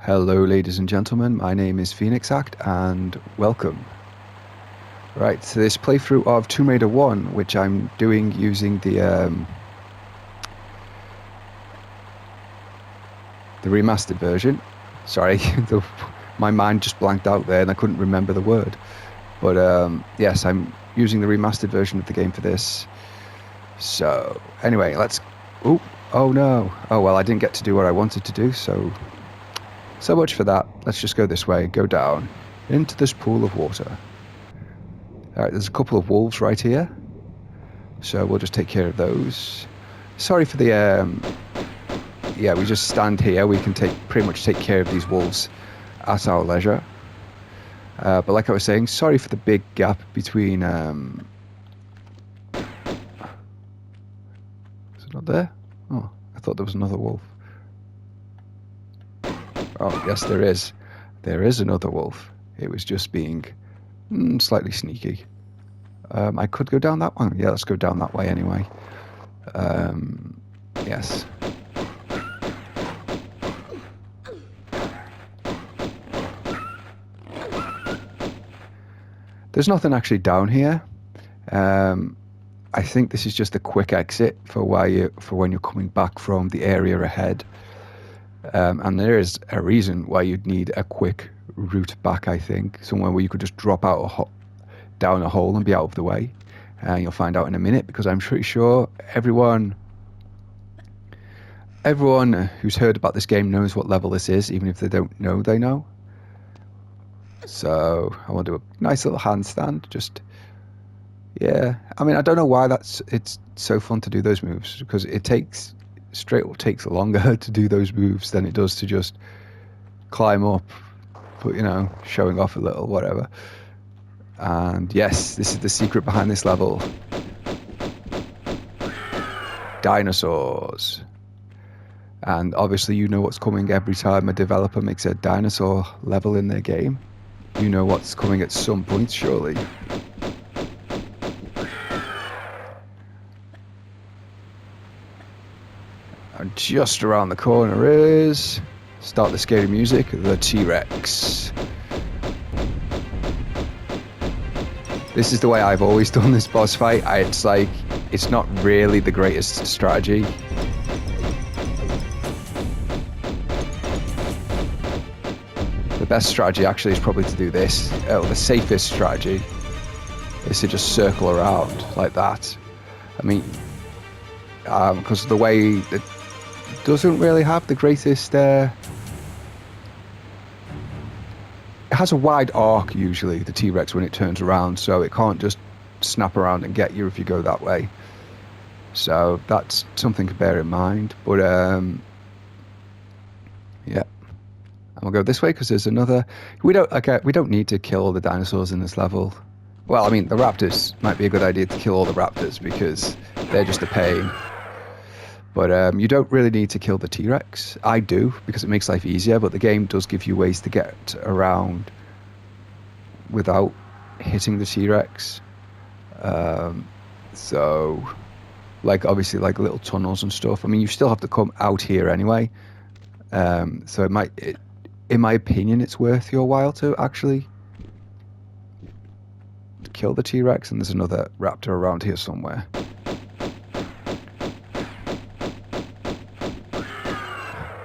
Hello, ladies and gentlemen. My name is Phoenix Act, and welcome. Right, so this playthrough of Tomb Raider 1, which I'm doing using the remastered version. Sorry, my mind just blanked out there, and I couldn't remember the word. But yes, I'm using the remastered version of the game for this. So anyway, let's. Oh no! Oh well, I didn't get to do what I wanted to do, so much for that. Let's just go this way, go down into this pool of water. Alright, there's a couple of wolves right here, so we'll just take care of those. Sorry for the yeah, we just stand here. We can pretty much take care of these wolves at our leisure. But like I was saying, sorry for the big gap between is it not there? Oh, I thought there was another wolf. Oh, yes, there is. There is another wolf. It was just being slightly sneaky. I could go down that one. Yeah, let's go down that way anyway. Yes. There's nothing actually down here. I think this is just a quick exit for when you're coming back from the area ahead. And there is a reason why you'd need a quick route back, I think. Somewhere where you could just drop out down a hole and be out of the way. You'll find out in a minute, because I'm pretty sure everyone who's heard about this game knows what level this is. Even if they don't know, they know. So I want to do a nice little handstand. Just, yeah. I mean, I don't know why it's so fun to do those moves, because it takes longer to do those moves than it does to just climb up, but showing off a little, whatever. And yes, this is the secret behind this level. Dinosaurs. And obviously you know what's coming every time a developer makes a dinosaur level in their game. You know what's coming at some point, surely. And just around the corner is... Start the scary music, the T-Rex. This is the way I've always done this boss fight. It's not really the greatest strategy. The best strategy actually is probably to do this. The safest strategy is to just circle around like that. I mean, because the way it doesn't really have the greatest... it has a wide arc usually, the T-Rex, when it turns around, so it can't just snap around and get you if you go that way. So that's something to bear in mind. But yeah, and we'll go this way because there's another. We don't need to kill all the dinosaurs in this level. Well, I mean, the raptors might be a good idea to kill all the raptors because they're just a pain. But you don't really need to kill the T-Rex. I do, because it makes life easier, but the game does give you ways to get around without hitting the T-Rex. So, obviously, little tunnels and stuff. I mean, you still have to come out here anyway. So in my opinion, it's worth your while to actually kill the T-Rex, and there's another raptor around here somewhere.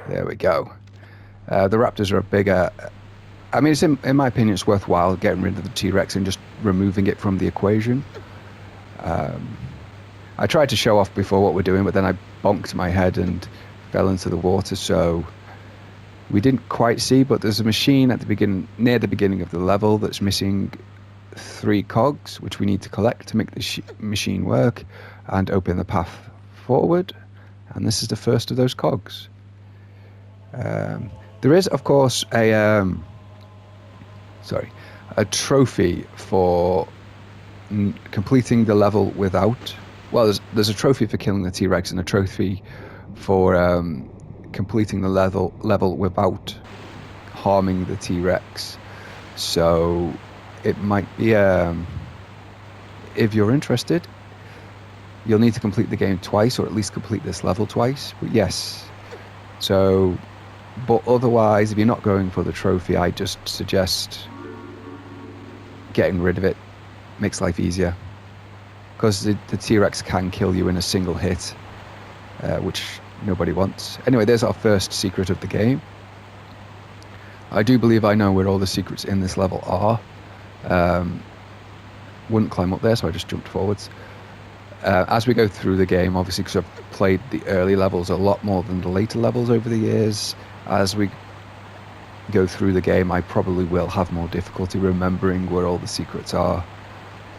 There we go. The raptors are a bigger... I mean, in my opinion, it's worthwhile getting rid of the T-Rex and just removing it from the equation. I tried to show off before what we're doing, but then I bonked my head and fell into the water, so we didn't quite see, but there's a machine near the beginning of the level that's missing 3 cogs, which we need to collect to make the machine work and open the path forward. And this is the first of those cogs. There is, of course, a trophy for completing the level without... Well, there's a trophy for killing the T-Rex and a trophy for completing the level without harming the T-Rex. So it might be... if you're interested, you'll need to complete the game twice, or at least complete this level twice. But yes, so... But otherwise, if you're not going for the trophy, I just suggest getting rid of it. Makes life easier. Because the T-Rex can kill you in a single hit, which nobody wants. Anyway, there's our first secret of the game. I do believe I know where all the secrets in this level are. Wouldn't climb up there, so I just jumped forwards. As we go through the game, obviously, because I've played the early levels a lot more than the later levels over the years, as we go through the game, I probably will have more difficulty remembering where all the secrets are.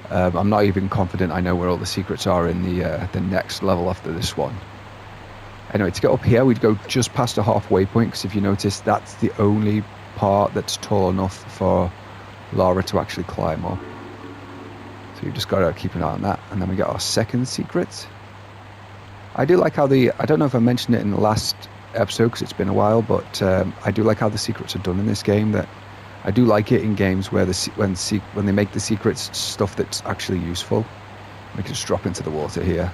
I'm not even confident I know where all the secrets are in the next level after this one. Anyway, to get up here, we'd go just past the halfway point, because if you notice, that's the only part that's tall enough for Lara to actually climb up. So you just got to keep an eye on that. And then we get our second secret. I do like how I don't know if I mentioned it in the last episode because it's been a while, but I do like how the secrets are done in this game. That I do like it in games where when they make the secrets stuff that's actually useful. We can just drop into the water here.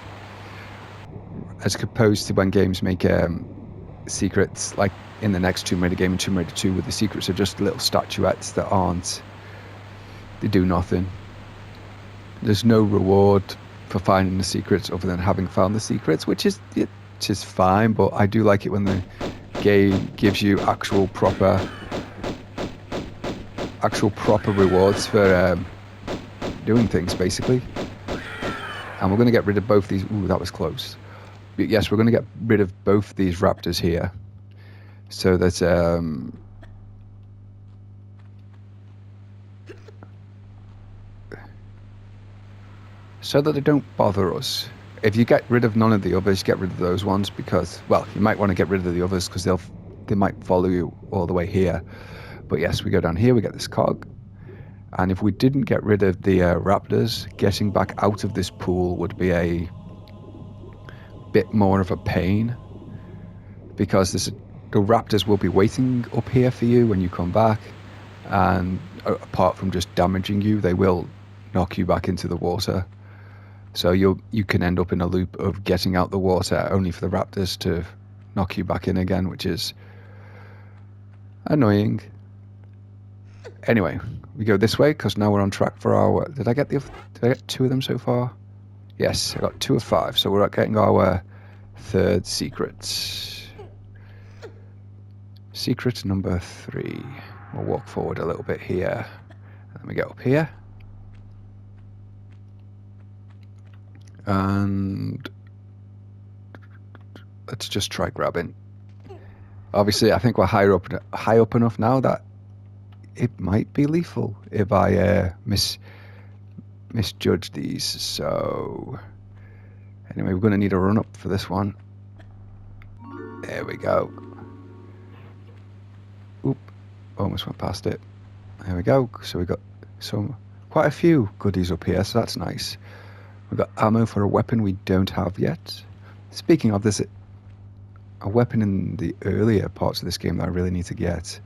As opposed to when games make secrets, like in the next Tomb Raider game and Tomb Raider 2, where the secrets are just little statuettes that they do nothing. There's no reward for finding the secrets other than having found the secrets, which is fine, but I do like it when the game gives you actual proper rewards for doing things, basically. And we're going to get rid of both these. Ooh, that was close. But yes, we're going to get rid of both these raptors here, so that they don't bother us. If you get rid of none of the others, get rid of those ones, because, well, you might want to get rid of the others because they might follow you all the way here. But yes, we go down here, we get this cog. And if we didn't get rid of the raptors, getting back out of this pool would be a bit more of a pain, because the raptors will be waiting up here for you when you come back, and apart from just damaging you, they will knock you back into the water. So you can end up in a loop of getting out the water only for the raptors to knock you back in again, which is annoying. Anyway, we go this way because now we're on track for our... Did I get 2 of them so far? Yes, I got 2 of 5. So we're getting our third secret. Secret number 3. We'll walk forward a little bit here. And then we get up here. And let's just try grabbing. Obviously, I think we're high up enough now that it might be lethal if I misjudge these. So anyway, we're going to need a run up for this one. There we go. Oop, almost went past it. There we go. So we got quite a few goodies up here, so that's nice. We've got ammo for a weapon we don't have yet. Speaking of, there's a weapon in the earlier parts of this game that I really need to get.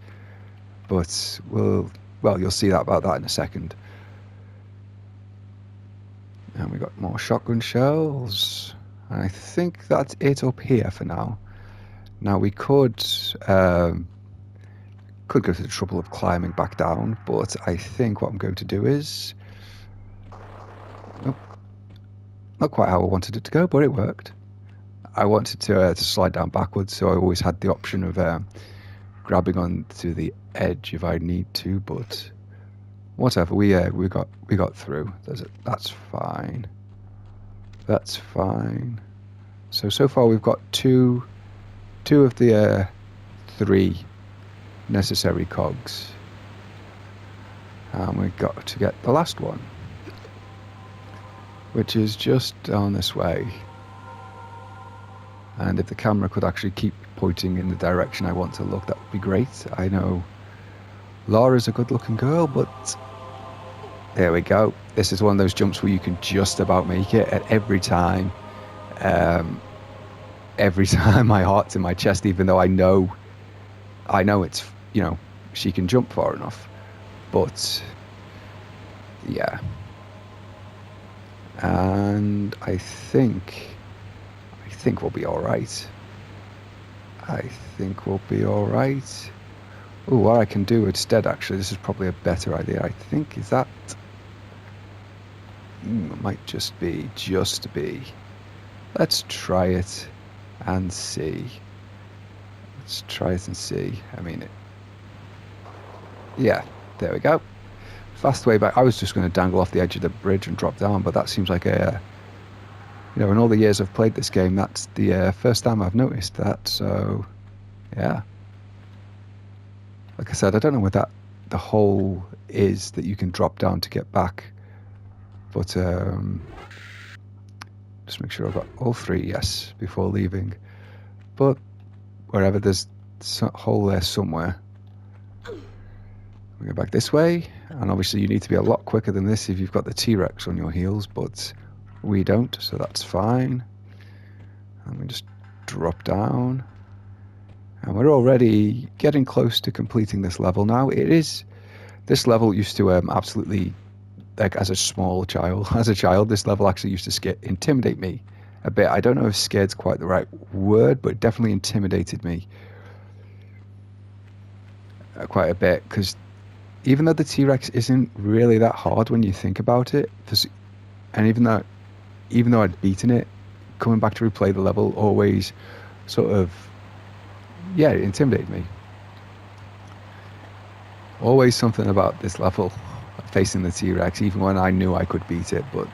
But you'll see about that in a second. And we got more shotgun shells. And I think that's it up here for now. Now we could go to the trouble of climbing back down, but I think what I'm going to do is... Not quite how I wanted it to go, but it worked. I wanted to slide down backwards, so I always had the option of grabbing onto the edge if I need to. But whatever, we got through. That's fine. That's fine. So far we've got two of the 3 necessary cogs, and we've got to get the last one, which is just down this way. And if the camera could actually keep pointing in the direction I want to look, that would be great. I know Lara's a good-looking girl, but there we go. This is one of those jumps where you can just about make it, and every time my heart's in my chest, even though I know it's, she can jump far enough. But yeah. And I think we'll be all right. I think we'll be alright. Oh, what I can do instead, actually, this is probably a better idea, I think, is that... it might just be. Let's try it and see. Let's try it and see. I mean, yeah, there we go. Fast way back. I was just going to dangle off the edge of the bridge and drop down, but that seems like a... you know, in all the years I've played this game, that's the first time I've noticed that, so... yeah. Like I said, I don't know what the hole is that you can drop down to get back. But, just make sure I've got all three, yes, before leaving. But, wherever there's a hole there somewhere. We go back this way, and obviously you need to be a lot quicker than this if you've got the T-Rex on your heels, but we don't, so that's fine. And we just drop down. And we're already getting close to completing this level now. This level used to absolutely, like as a child, this level actually used to intimidate me a bit. I don't know if scared's quite the right word, but it definitely intimidated me quite a bit, because even though the T-Rex isn't really that hard when you think about it, and even though I'd beaten it, coming back to replay the level always sort of, yeah, it intimidated me. Always something about this level, facing the T-Rex, even when I knew I could beat it, but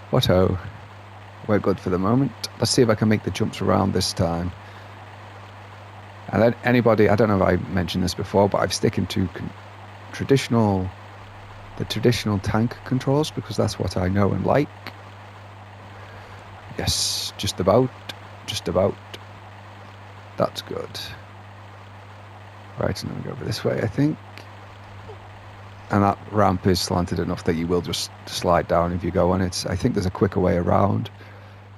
what-ho, we're good for the moment. Let's see if I can make the jumps around this time. And then anybody, I don't know if I mentioned this before, but I'm sticking to the traditional tank controls, because that's what I know and like. Yes, just about. That's good. Right, and then we go over this way, I think. And that ramp is slanted enough that you will just slide down if you go on it. I think there's a quicker way around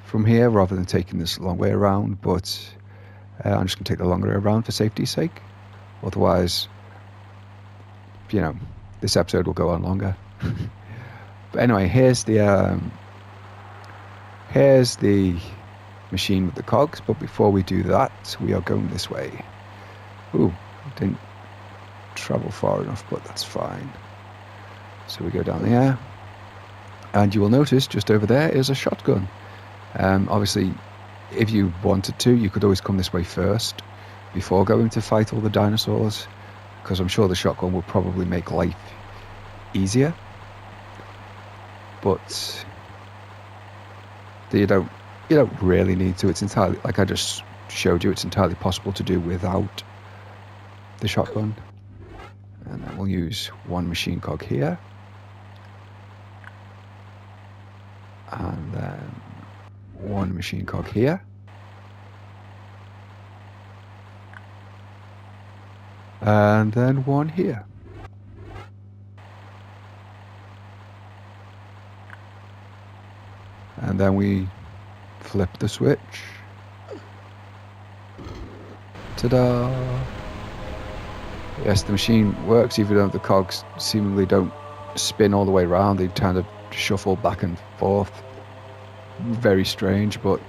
from here rather than taking this long way around, but I'm just going to take the longer way around for safety's sake. Otherwise, you know, this episode will go on longer. But anyway, here's the machine with the cogs, but before we do that, we are going this way. Ooh, didn't travel far enough, but that's fine. So we go down there, and you will notice just over there is a shotgun. Obviously, if you wanted to, you could always come this way first before going to fight all the dinosaurs, because I'm sure the shotgun will probably make life easier. But you don't really need to. It's entirely, like I just showed you, it's entirely possible to do without the shotgun. And then we'll use one machine cog here, and then one machine cog here, and then one here. And then we flip the switch. Ta-da! Yes, the machine works even though the cogs seemingly don't spin all the way around. They kind of shuffle back and forth. Very strange, but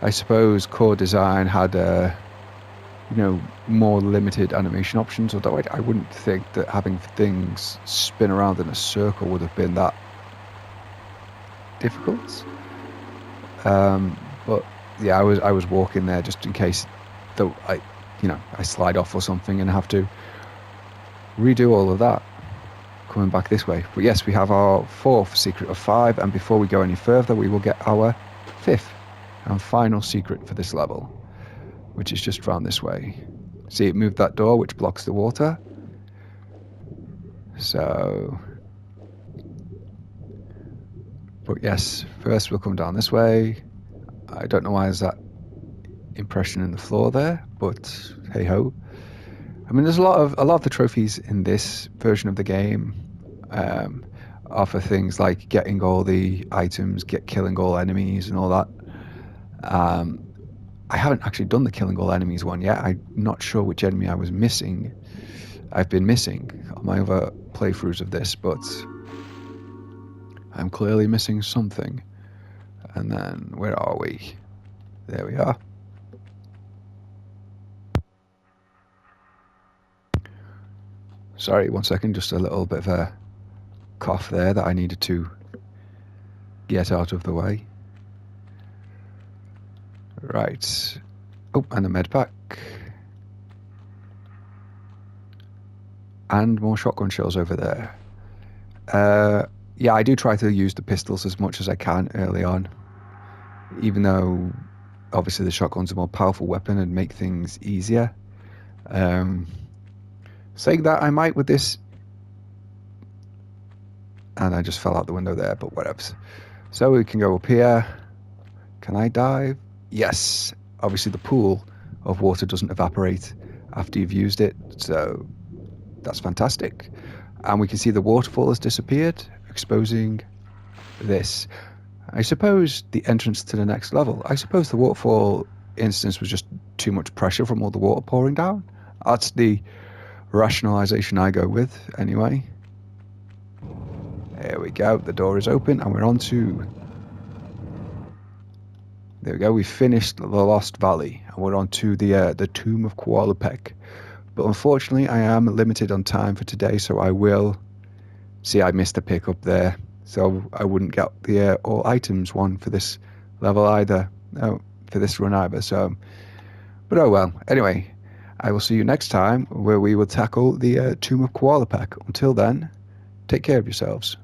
I suppose core design had more limited animation options, although I wouldn't think that having things spin around in a circle would have been that difficult. But yeah, I was walking there just in case though I slide off or something and have to redo all of that coming back this way. But yes, we have our fourth secret of 5, and before we go any further, we will get our 5th and final secret for this level, which is just round this way. See, it moved that door which blocks the water. So, but yes, first we'll come down this way. I don't know why there's that impression in the floor there, but hey ho. I mean, there's a lot of the trophies in this version of the game are for things like getting all the items, killing all enemies and all that. I haven't actually done the killing all enemies one yet. I'm not sure which enemy I've been missing on my other playthroughs of this, but I'm clearly missing something. And then, where are we? There we are. Sorry, 1 second, just a little bit of a cough there that I needed to get out of the way. Right. Oh, and a med pack. And more shotgun shells over there. Yeah, I do try to use the pistols as much as I can early on. Even though, obviously, the shotgun's a more powerful weapon and make things easier. Saying that, I might with this... And I just fell out the window there, but whatever. So we can go up here. Can I dive? Yes. Obviously, the pool of water doesn't evaporate after you've used it, so that's fantastic. And we can see the waterfall has disappeared, exposing this. I suppose the entrance to the next level. I suppose the waterfall instance was just too much pressure from all the water pouring down. That's the rationalization I go with, anyway. There we go. The door is open, and we're on to... There we go. We finished the Lost Valley, and we're on to the Tomb of Qualopec. But unfortunately, I am limited on time for today, so I will... See, I missed a pick up there, so I wouldn't get the all items one for this level either. No, for this run either. So, but oh well. Anyway, I will see you next time, where we will tackle the Tomb of Qualopec. Until then, take care of yourselves.